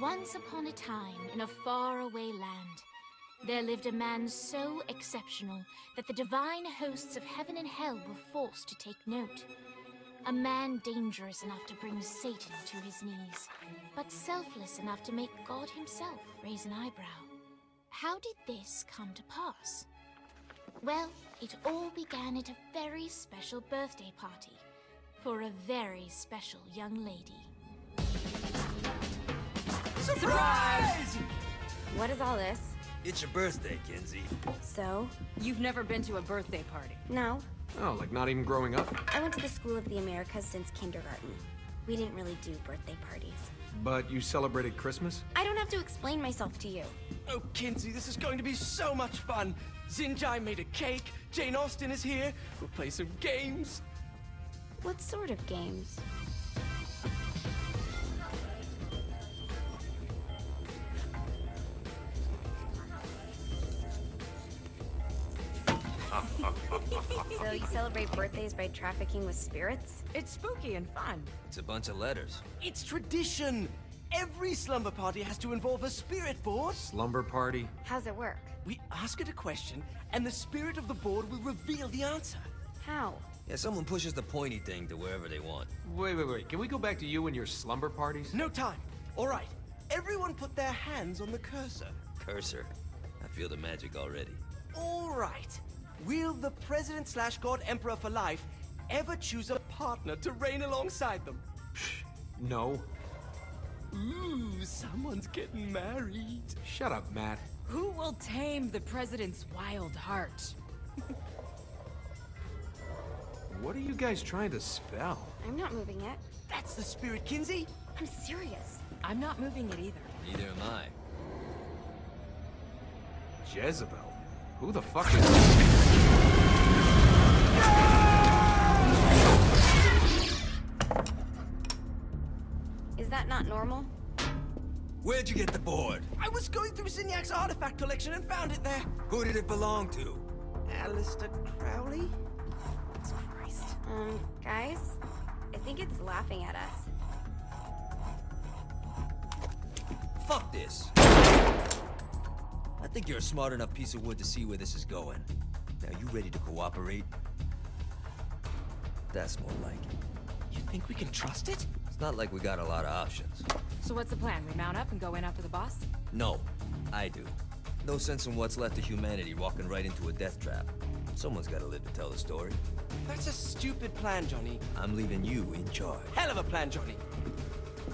Once upon a time, in a faraway land, there lived a man so exceptional that the divine hosts of heaven and hell were forced to take note. A man dangerous enough to bring Satan to his knees, but selfless enough to make God himself raise an eyebrow. How did this come to pass? Well, it all began at a very special birthday party for a very special young lady. Surprise! What is all this? It's your birthday, Kinsey. So? You've never been to a birthday party? No. Oh, like not even growing up? I went to the School of the Americas since kindergarten. We didn't really do birthday parties. But you celebrated Christmas? I don't have to explain myself to you. Oh, Kinsey, this is going to be so much fun. Zinjai made a cake, Jane Austen is here, we'll play some games. What sort of games? So you celebrate birthdays by trafficking with spirits? It's spooky and fun. It's a bunch of letters. It's tradition. Every slumber party has to involve a spirit board. Slumber party? How's it work? We ask it a question, and the spirit of the board will reveal the answer. How? Yeah, someone pushes the pointy thing to wherever they want. Wait. Can we go back to you and your slumber parties? No time. All right. Everyone put their hands on the cursor. Cursor. I feel the magic already. All right. Will the President/God Emperor for life ever choose a partner to reign alongside them? No. Ooh, someone's getting married. Shut up, Matt. Who will tame the president's wild heart? What are you guys trying to spell? I'm not moving it. That's the spirit, Kinsey. I'm serious. I'm not moving it either. Neither am I. Jezebel? Who the fuck is... Is that not normal? Where'd you get the board? I was going through Zignac's artifact collection and found it there. Who did it belong to? Alistair Crowley? Christ. Guys? I think it's laughing at us. Fuck this. I think you're a smart enough piece of wood to see where this is going. Now, you ready to cooperate? That's more like it. You think we can trust it? It's not like we got a lot of options. So what's the plan? We mount up and go in after the boss? No, I do. No sense in what's left of humanity walking right into a death trap. Someone's gotta live to tell the story. That's a stupid plan, Johnny. I'm leaving you in charge. Hell of a plan, Johnny.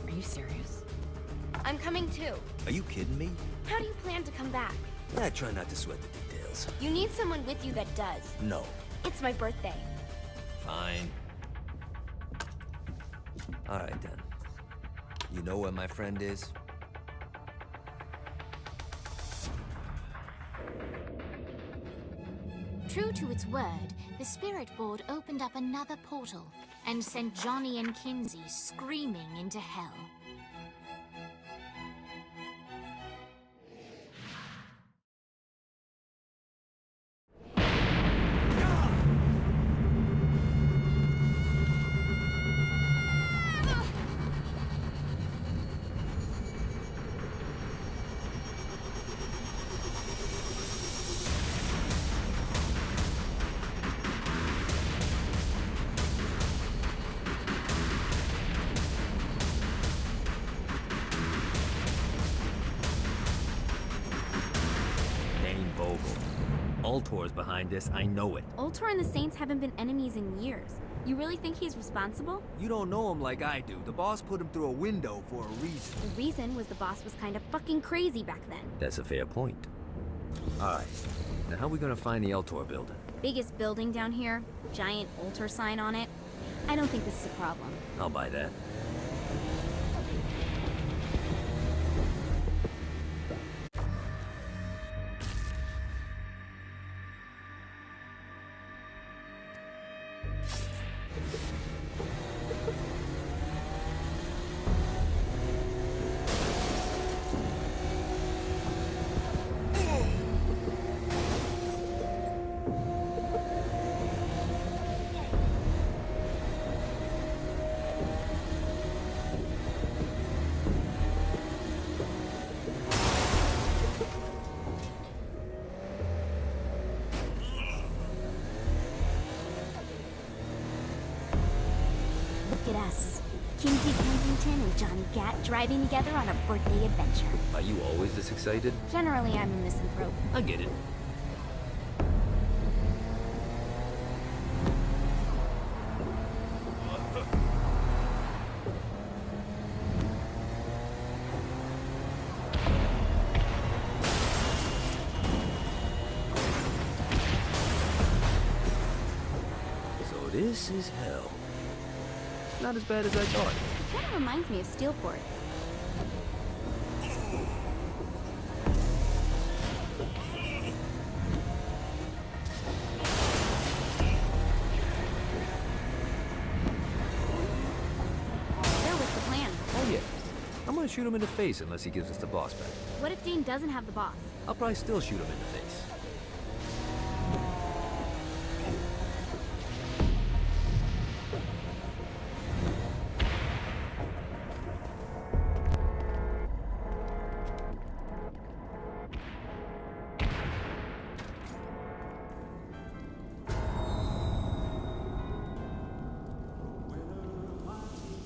Are you serious? I'm coming too. Are you kidding me? How do you plan to come back? I try not to sweat the details. You need someone with you that does. No. It's my birthday. Fine. Alright then. You know where my friend is? True to its word, the spirit board opened up another portal and sent Johnny and Kinsey screaming into hell. Ultor's behind this, I know it. Ultor and the Saints haven't been enemies in years. You really think he's responsible? You don't know him like I do. The boss put him through a window for a reason. The reason was the boss was kind of fucking crazy back then. That's a fair point. Alright, now how are we gonna find the Ultor building? Biggest building down here, giant Ultor sign on it. I don't think this is a problem. I'll buy that. Satan and Johnny Gat driving together on a birthday adventure. Are you always this excited? Generally, I'm a misanthrope. I get it. So this is hell. Not as bad as I thought. It kind of reminds me of Steelport. So what's the plan? Oh yeah. I'm gonna shoot him in the face unless he gives us the boss back. What if Dane doesn't have the boss? I'll probably still shoot him in the face.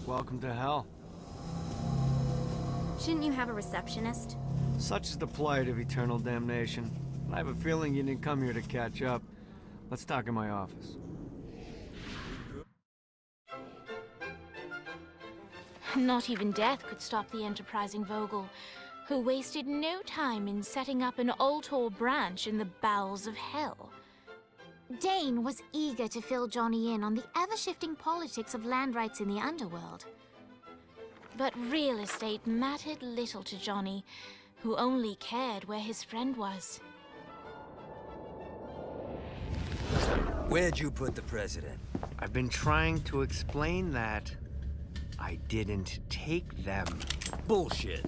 Welcome to hell. Shouldn't you have a receptionist? Such is the plight of eternal damnation. I have a feeling you didn't come here to catch up. Let's talk in my office. Not even death could stop the enterprising Vogel, who wasted no time in setting up an Ultor branch in the bowels of hell. Dane was eager to fill Johnny in on the ever-shifting politics of land rights in the underworld. But real estate mattered little to Johnny, who only cared where his friend was. Where'd you put the president? I've been trying to explain that. I didn't take them. Bullshit.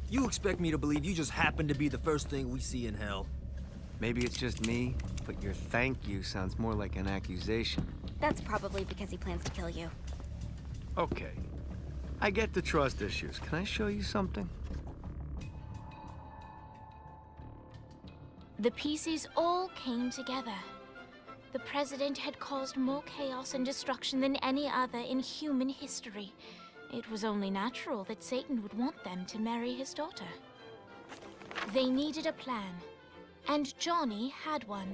You expect me to believe you just happened to be the first thing we see in hell? Maybe it's just me, but your thank you sounds more like an accusation. That's probably because he plans to kill you. Okay. I get the trust issues. Can I show you something? The pieces all came together. The president had caused more chaos and destruction than any other in human history. It was only natural that Satan would want them to marry his daughter. They needed a plan, and Johnny had one.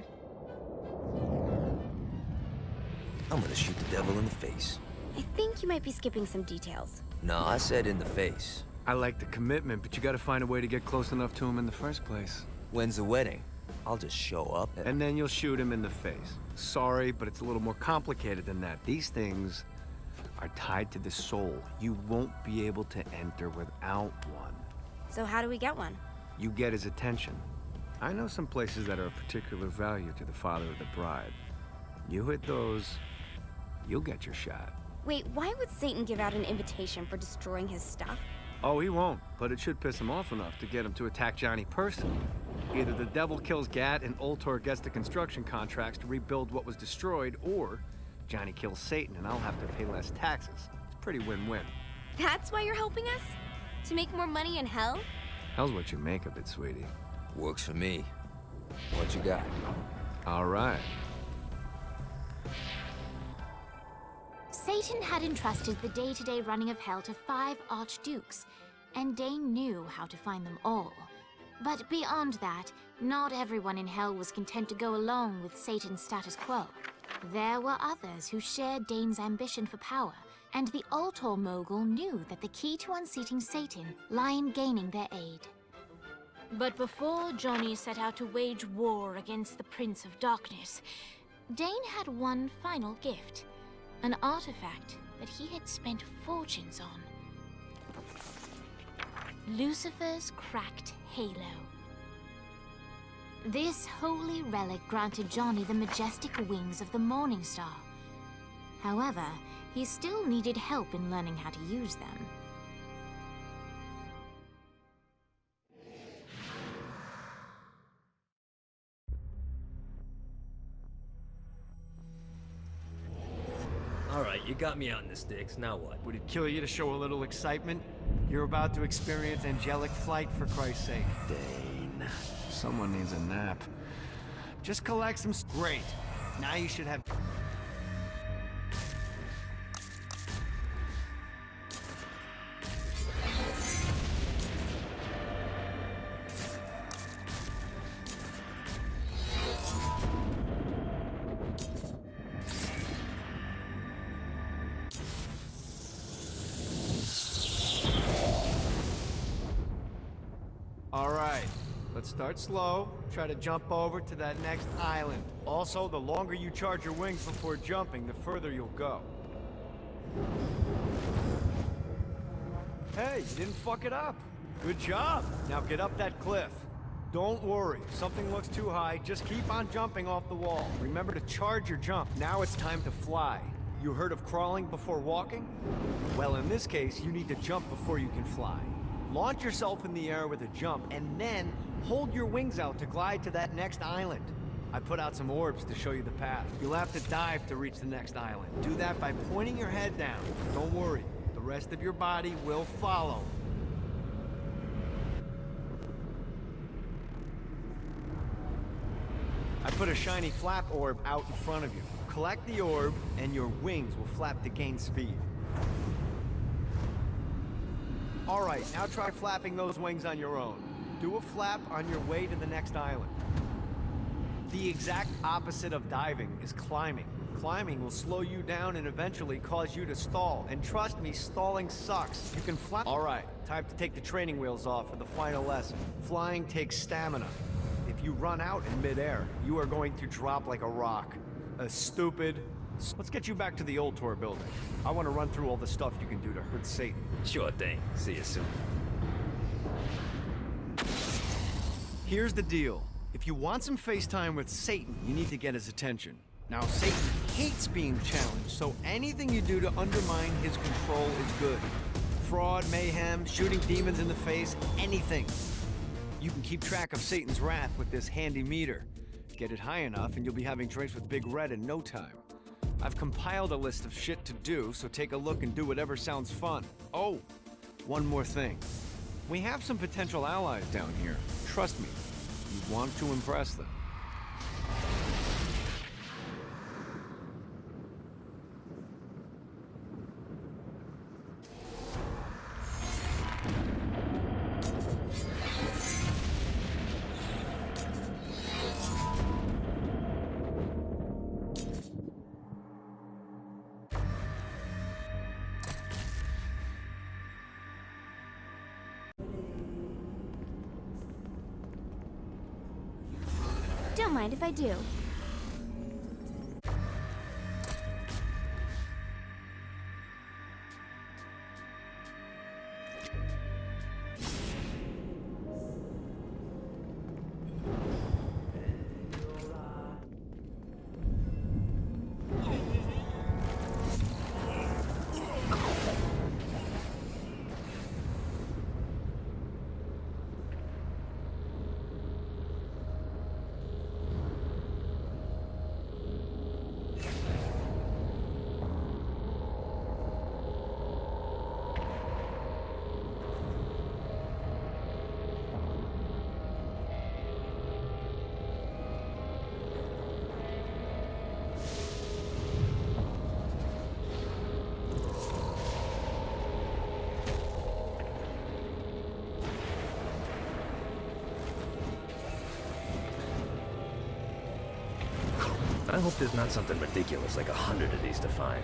I'm gonna shoot the devil in the face. I think you might be skipping some details. No, I said in the face. I like the commitment, but you gotta find a way to get close enough to him in the first place. When's the wedding? I'll just show up And then you'll shoot him in the face. Sorry, but it's a little more complicated than that. These things are tied to the soul. You won't be able to enter without one. So how do we get one? You get his attention. I know some places that are of particular value to the father of the bride. You hit those, you'll get your shot. Wait, why would Satan give out an invitation for destroying his stuff? Oh, he won't, but it should piss him off enough to get him to attack Johnny personally. Either the devil kills Gat and Ultor gets the construction contracts to rebuild what was destroyed, or Johnny kills Satan and I'll have to pay less taxes. It's pretty win-win. That's why you're helping us? To make more money in hell? Hell's what you make of it, sweetie. Works for me. What you got? All right. Satan had entrusted the day-to-day running of hell to 5 archdukes, and Dane knew how to find them all. But beyond that, not everyone in hell was content to go along with Satan's status quo. There were others who shared Dane's ambition for power, and the Ultor mogul knew that the key to unseating Satan lay in gaining their aid. But before Johnny set out to wage war against the Prince of Darkness, Dane had one final gift, an artifact that he had spent fortunes on. Lucifer's cracked halo. This holy relic granted Johnny the majestic wings of the Morning Star. However, he still needed help in learning how to use them. All right, you got me out in the sticks. Now what? Would it kill you to show a little excitement? You're about to experience angelic flight, for Christ's sake. Dane. Someone needs a nap. Just collect some... Great. Now you should have... Start slow. Try to jump over to that next island. Also, the longer you charge your wings before jumping, the further you'll go. Hey, you didn't fuck it up. Good job. Now get up that cliff. Don't worry, if something looks too high, just keep on jumping off the wall. Remember to charge your jump. Now it's time to fly. You heard of crawling before walking? Well, in this case, you need to jump before you can fly. Launch yourself in the air with a jump, and then hold your wings out to glide to that next island. I put out some orbs to show you the path. You'll have to dive to reach the next island. Do that by pointing your head down. Don't worry, the rest of your body will follow. I put a shiny flap orb out in front of you. Collect the orb, and your wings will flap to gain speed. Alright, now try flapping those wings on your own. Do a flap on your way to the next island. The exact opposite of diving is climbing. Climbing will slow you down and eventually cause you to stall. And trust me, stalling sucks. You can fly. Alright, time to take the training wheels off for the final lesson. Flying takes stamina. If you run out in midair, you are going to drop like a rock. Let's get you back to the Ultor building. I want to run through all the stuff you can do to hurt Satan. Sure thing. See you soon. Here's the deal. If you want some FaceTime with Satan, you need to get his attention. Now, Satan hates being challenged, so anything you do to undermine his control is good. Fraud, mayhem, shooting demons in the face, anything. You can keep track of Satan's wrath with this handy meter. Get it high enough and you'll be having drinks with Big Red in no time. I've compiled a list of shit to do, so take a look and do whatever sounds fun. Oh, one more thing. We have some potential allies down here. Trust me, you want to impress them. Don't mind if I do. I hope there's not something ridiculous like 100 of these to find.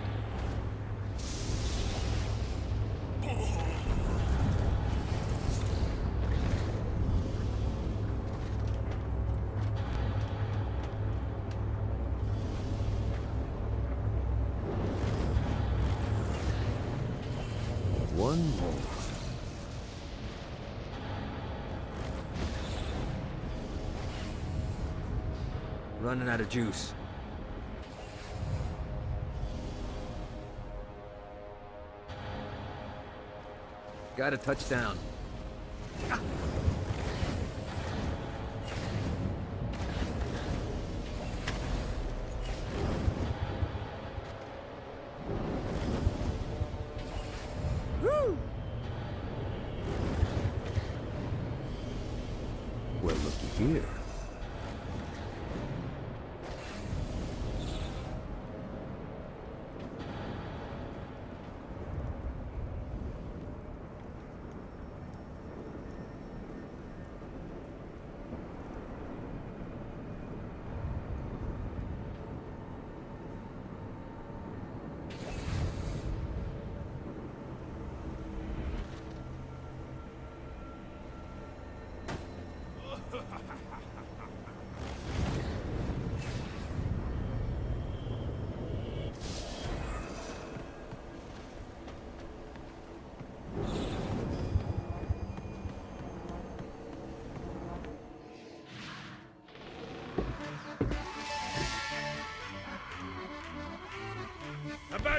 One more. Running out of juice. Got a touchdown. Woo! Well, looky here.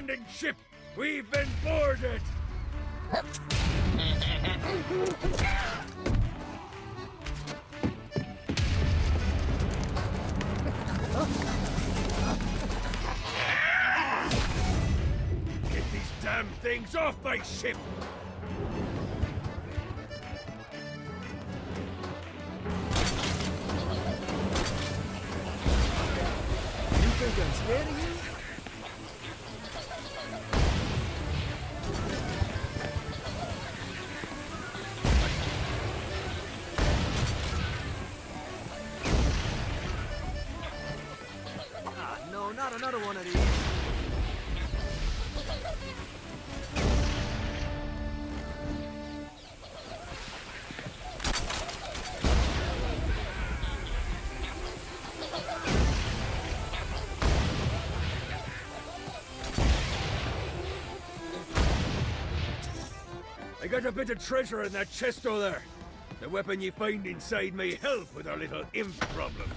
abandoned ship! We've been boarded! Get these damn things off my ship! You think I'm scared of you? No, not another one of these. I got a bit of treasure in that chest over there. The weapon you find inside may help with our little imp problem.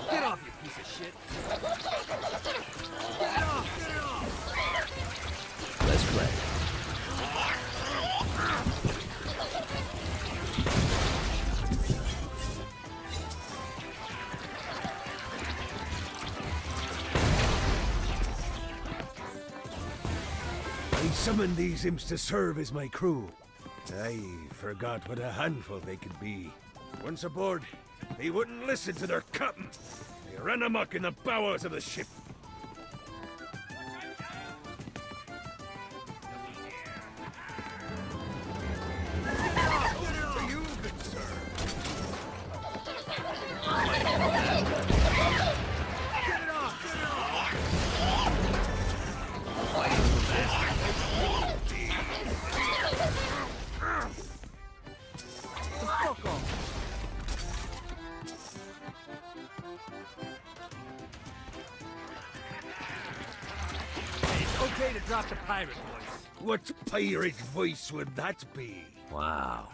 Get off, you piece of shit. Get it off, get it off. Let's play. I summoned these imps to serve as my crew. I forgot what a handful they could be. Once aboard, they wouldn't listen to their captain. They ran amok in the bowels of the ship. To you, good sir. Get it off, get it off. Fuck off. It's okay to drop the pirate voice. What pirate voice would that be? Wow.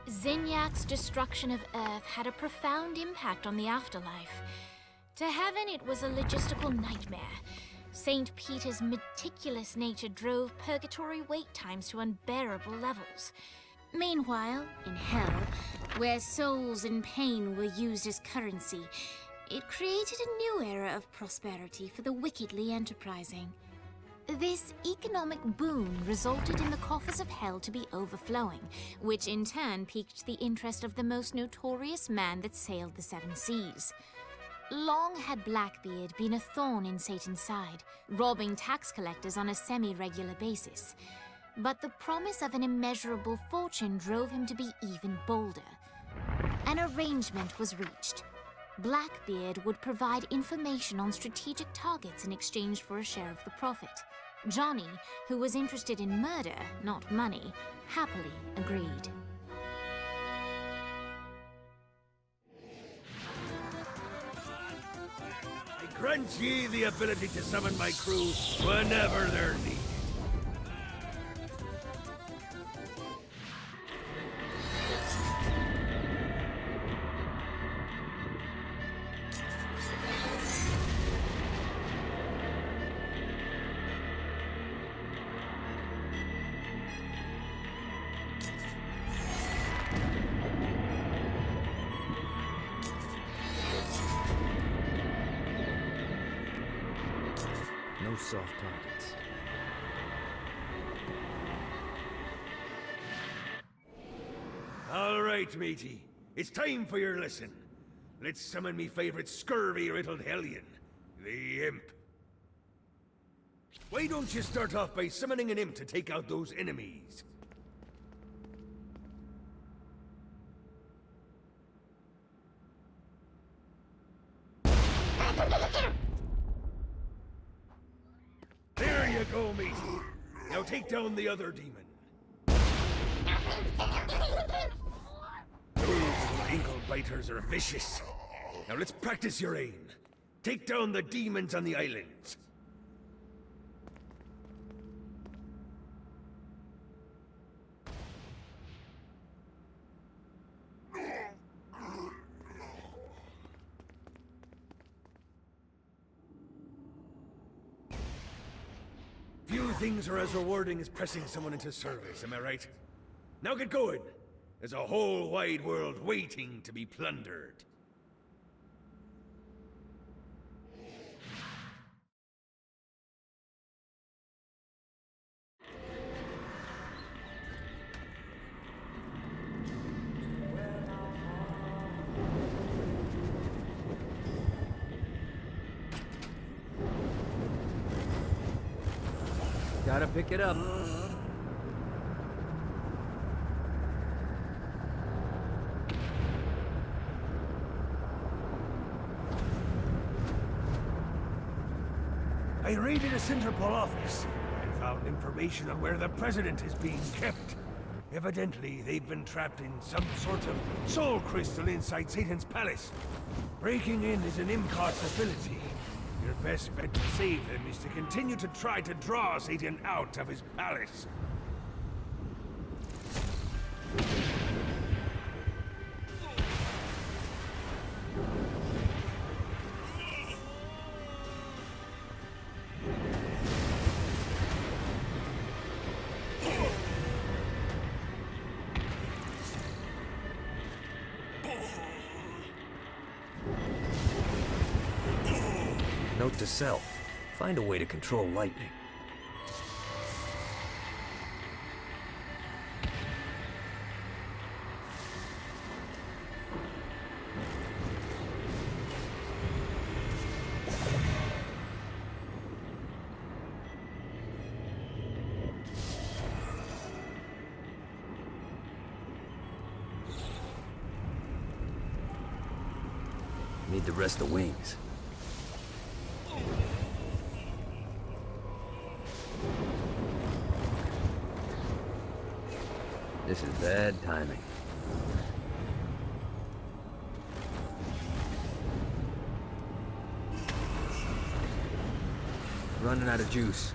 Zinyak's destruction of Earth had a profound impact on the afterlife. To heaven, it was a logistical nightmare. St. Peter's meticulous nature drove purgatory wait times to unbearable levels. Meanwhile, in hell, where souls in pain were used as currency, it created a new era of prosperity for the wickedly enterprising. This economic boon resulted in the coffers of hell to be overflowing, which in turn piqued the interest of the most notorious man that sailed the seven seas. Long had Blackbeard been a thorn in Satan's side, robbing tax collectors on a semi-regular basis. But the promise of an immeasurable fortune drove him to be even bolder. An arrangement was reached. Blackbeard would provide information on strategic targets in exchange for a share of the profit. Johnny, who was interested in murder, not money, happily agreed. I grant ye the ability to summon my crew whenever they're needed. No soft targets. All right, matey. It's time for your lesson. Let's summon me favorite scurvy-riddled hellion, the Imp. Why don't you start off by summoning an imp to take out those enemies? There you go, matey. Now take down the other demon. Those little ankle biters are vicious. Now let's practice your aim. Take down the demons on the islands. Few things are as rewarding as pressing someone into service, am I right? Now get going! There's a whole wide world waiting to be plundered. Gotta pick it up. I raided a Sinterpol office and found information on where the president is being kept. Evidently, they've been trapped in some sort of soul crystal inside Satan's palace. Breaking in is an impossibility. Your best bet to save them is to continue to try to draw Satan out of his palace. Note to self, find a way to control lightning. Need to rest the wings. This is bad timing. Running out of juice.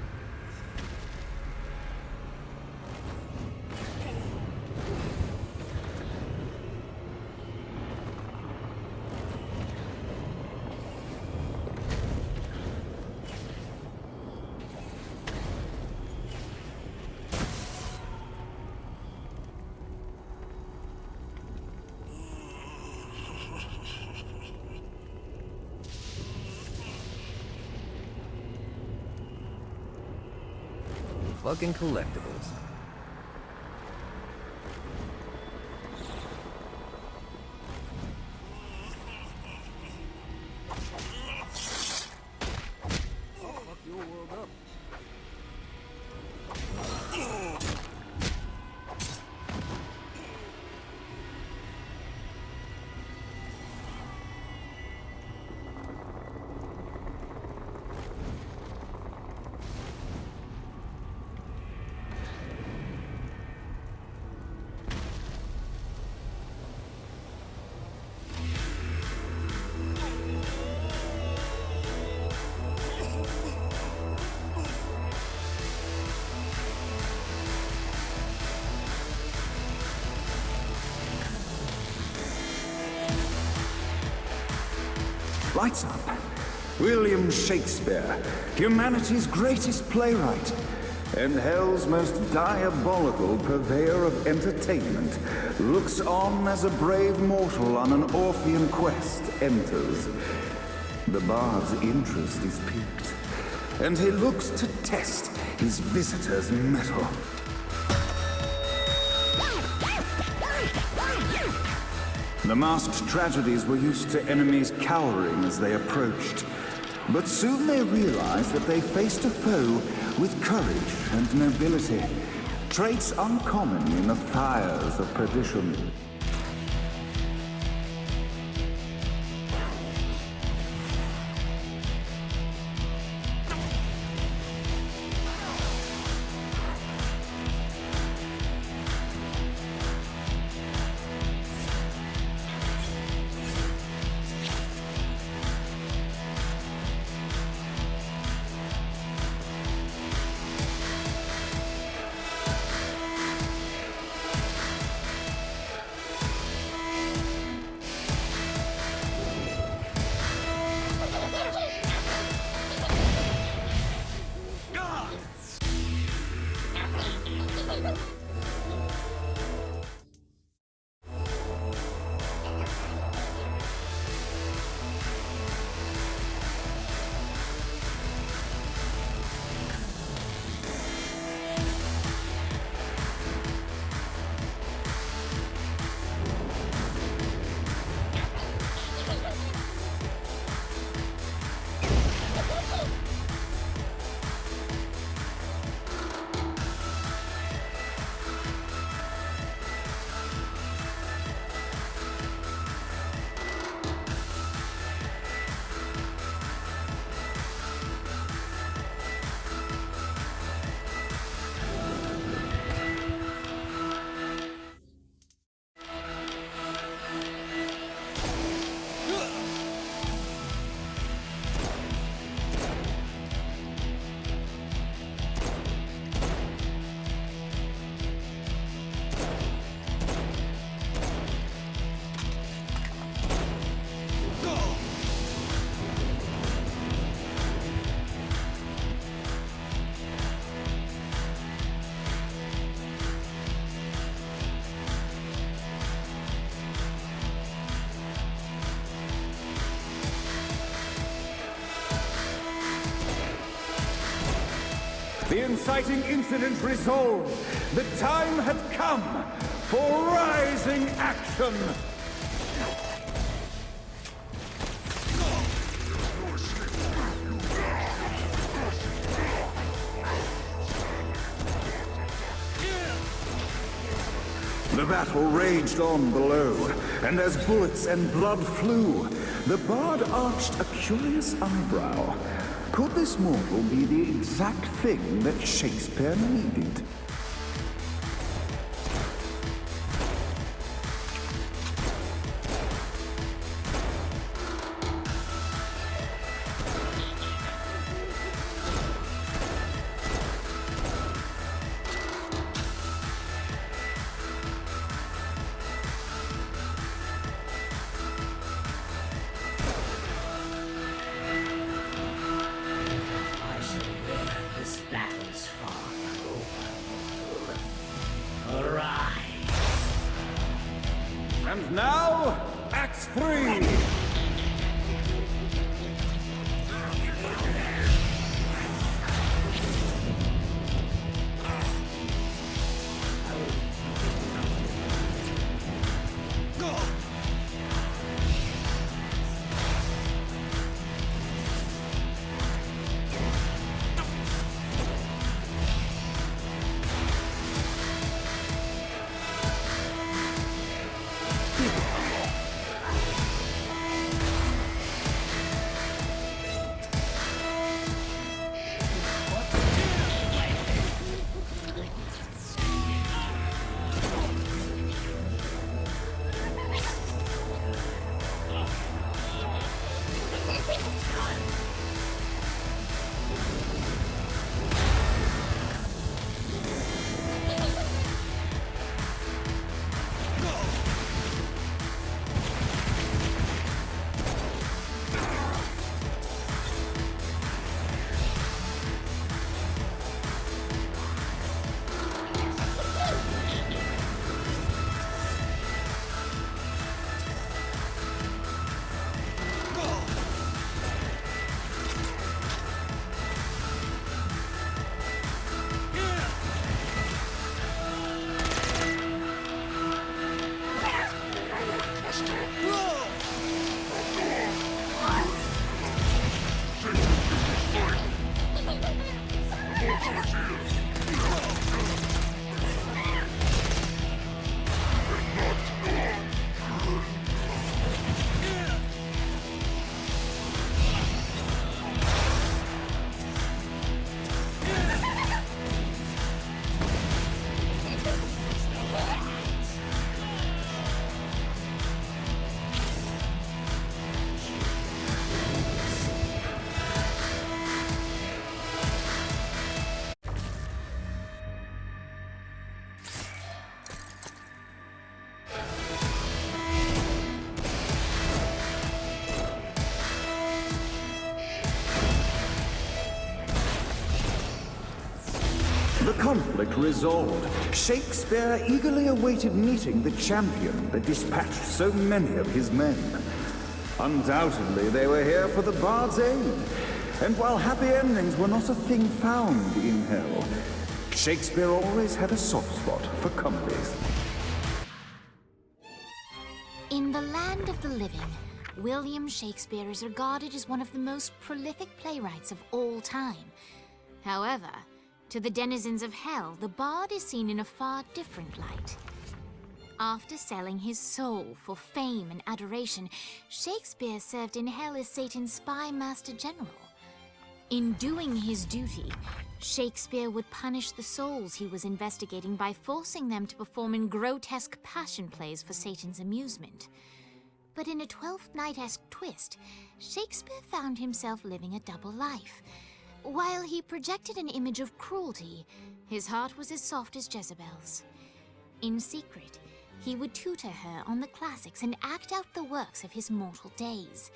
Fucking collectibles. Fuck your world up. Lights up. William Shakespeare, humanity's greatest playwright, and hell's most diabolical purveyor of entertainment, looks on as a brave mortal on an Orphean quest enters. The bard's interest is piqued, and he looks to test his visitor's mettle. The masked tragedies were used to enemies cowering as they approached. But soon they realized that they faced a foe with courage and nobility, traits uncommon in the fires of perdition. The inciting incident resolved. The time had come for rising action. The battle raged on below, and as bullets and blood flew, the bard arched a curious eyebrow. Could this mortal be the exact thing that Shakespeare needed? And now, Act 3! The conflict resolved. Shakespeare eagerly awaited meeting the champion that dispatched so many of his men. Undoubtedly, they were here for the bard's aid. And while happy endings were not a thing found in hell, Shakespeare always had a soft spot for comedies. In the land of the living, William Shakespeare is regarded as one of the most prolific playwrights of all time. However, to the denizens of hell, the bard is seen in a far different light. After selling his soul for fame and adoration, Shakespeare served in hell as Satan's spy master general. In doing his duty, Shakespeare would punish the souls he was investigating by forcing them to perform in grotesque passion plays for Satan's amusement. But in a Twelfth Night-esque twist, Shakespeare found himself living a double life. While he projected an image of cruelty, his heart was as soft as Jezebel's. In secret, he would tutor her on the classics and act out the works of his mortal days.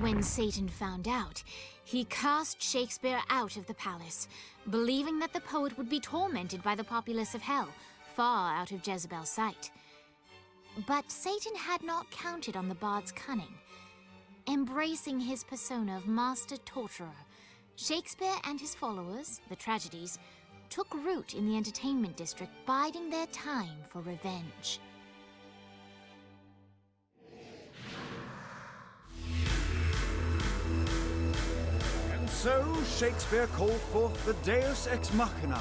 When Satan found out, he cast Shakespeare out of the palace, believing that the poet would be tormented by the populace of hell, far out of Jezebel's sight. But Satan had not counted on the bard's cunning. Embracing his persona of master torturer, Shakespeare and his followers, the Tragedies, took root in the entertainment district, biding their time for revenge. And so Shakespeare called forth the Deus Ex Machina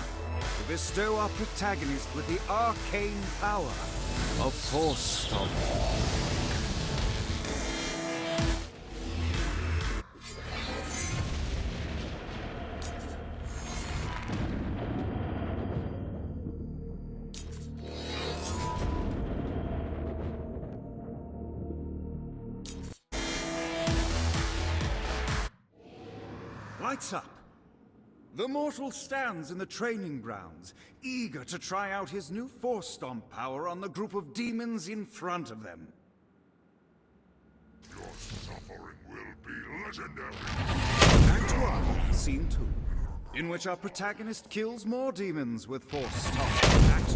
to bestow our protagonist with the arcane power of Force Stomp. Lights up. The mortal stands in the training grounds, eager to try out his new Force Stomp power on the group of demons in front of them. Your suffering will be legendary. Act 1, Scene 2, in which our protagonist kills more demons with Force Stomp. Act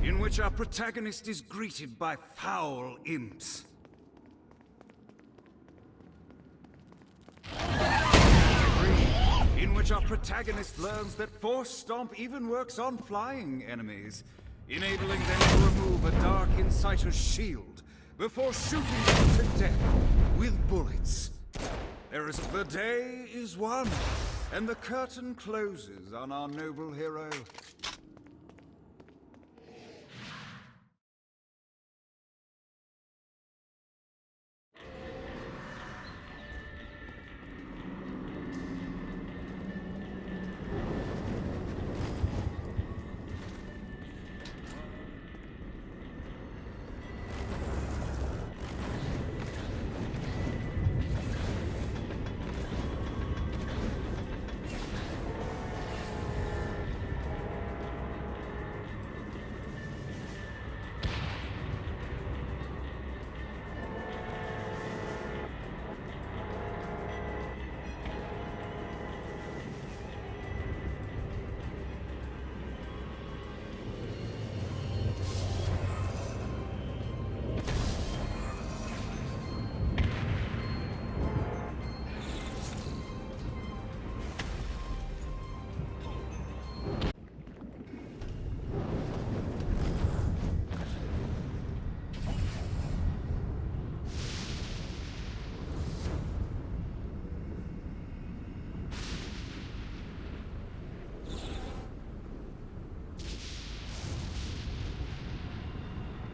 2, in which our protagonist is greeted by foul imps. In which our protagonist learns that Force Stomp even works on flying enemies, enabling them to remove a Dark Inciter's shield before shooting them to death with bullets. The day is won, and the curtain closes on our noble hero.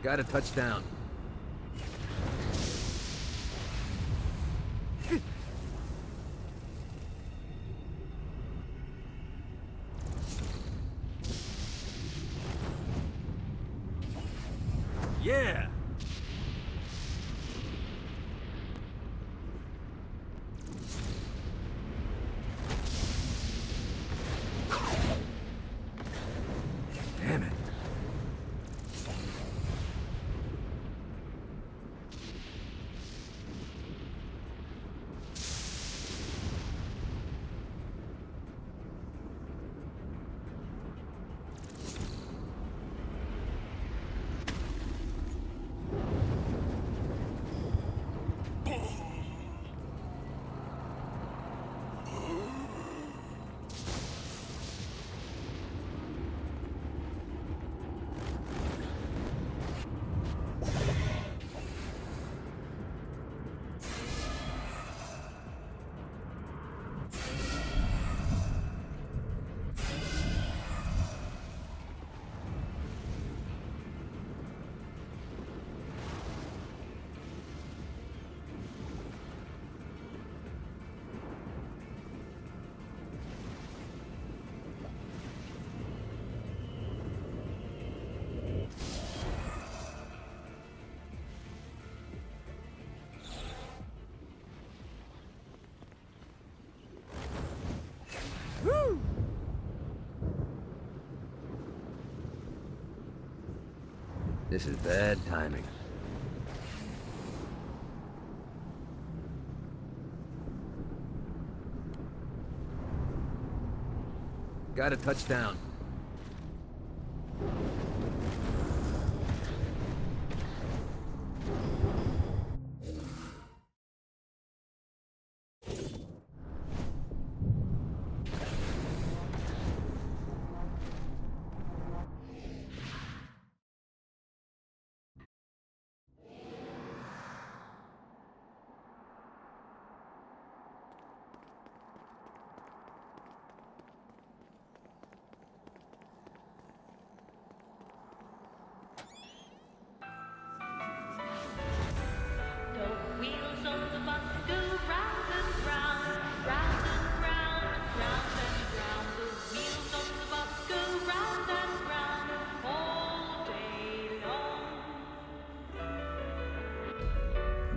Got a touchdown. Yeah! Damn it. Woo! This is bad timing. Got a touchdown.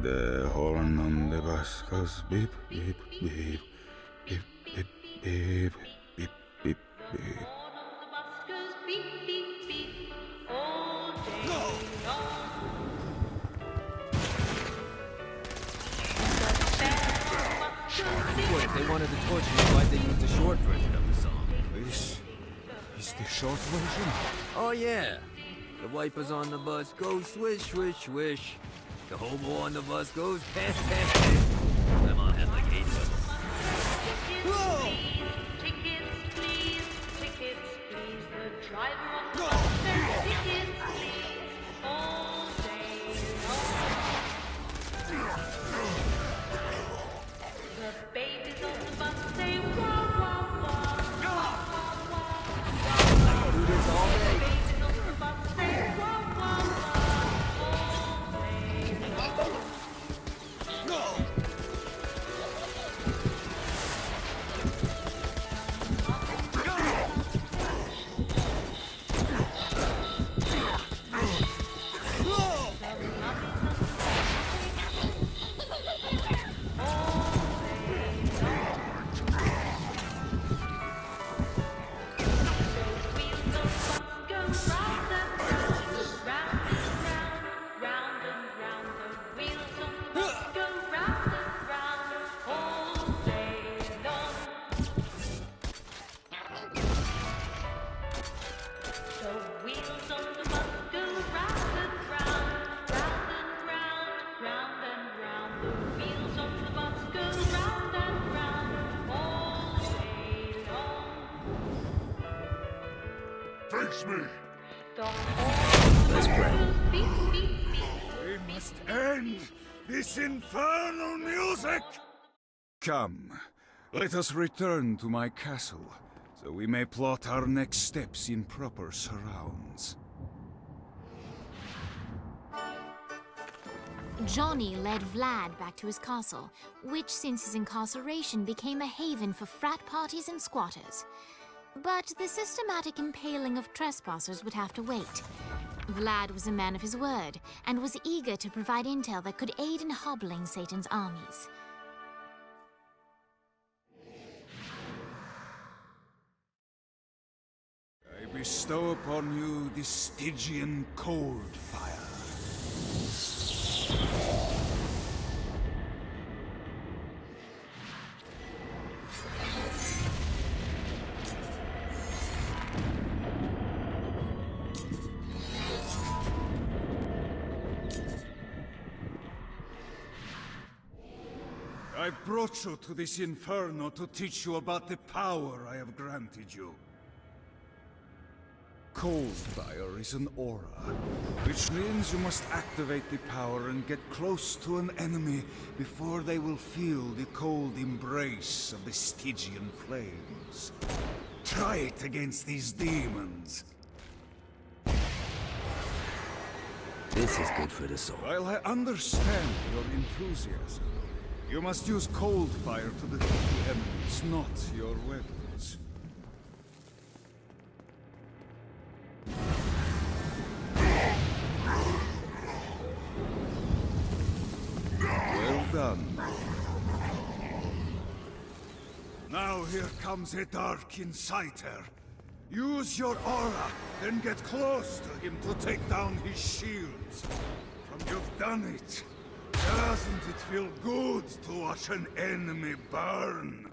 The horn on the bus goes beep, beep, beep, beep, beep, beep, beep, beep, beep. What, if they wanted to torture you, why'd they use the short version of the song? This is the short version. Oh, yeah. The wipers on the bus go swish, swish, swish. The hobo on the bus goes pant, pant, pant. Them all have like 8 of them. Whoa! Tickets, please. Tickets, please. The driver on the bus says tickets, please. All day long. The babies on the bus say wah, wah, wah. Wah, wah, wah. I can do this all day. The babies on the bus say wah, wah, wah. All day long. Face me! Let's pray. We must end this infernal music! Come, let us return to my castle, so we may plot our next steps in proper surrounds. Johnny led Vlad back to his castle, which since his incarceration became a haven for frat parties and squatters. But the systematic impaling of trespassers would have to wait. Vlad was a man of his word, and was eager to provide intel that could aid in hobbling Satan's armies. I bestow upon you the Stygian cold fire. I've brought you to this inferno to teach you about the power I have granted you. Cold fire is an aura, which means you must activate the power and get close to an enemy before they will feel the cold embrace of the Stygian flames. Try it against these demons. This is good for the soul. While I understand your enthusiasm, you must use cold fire to defeat the enemies, not your weapons. Well done. Now here comes a dark inciter. Use your aura, then get close to him to take down his shields. From you've done it, doesn't it feel good to watch an enemy burn?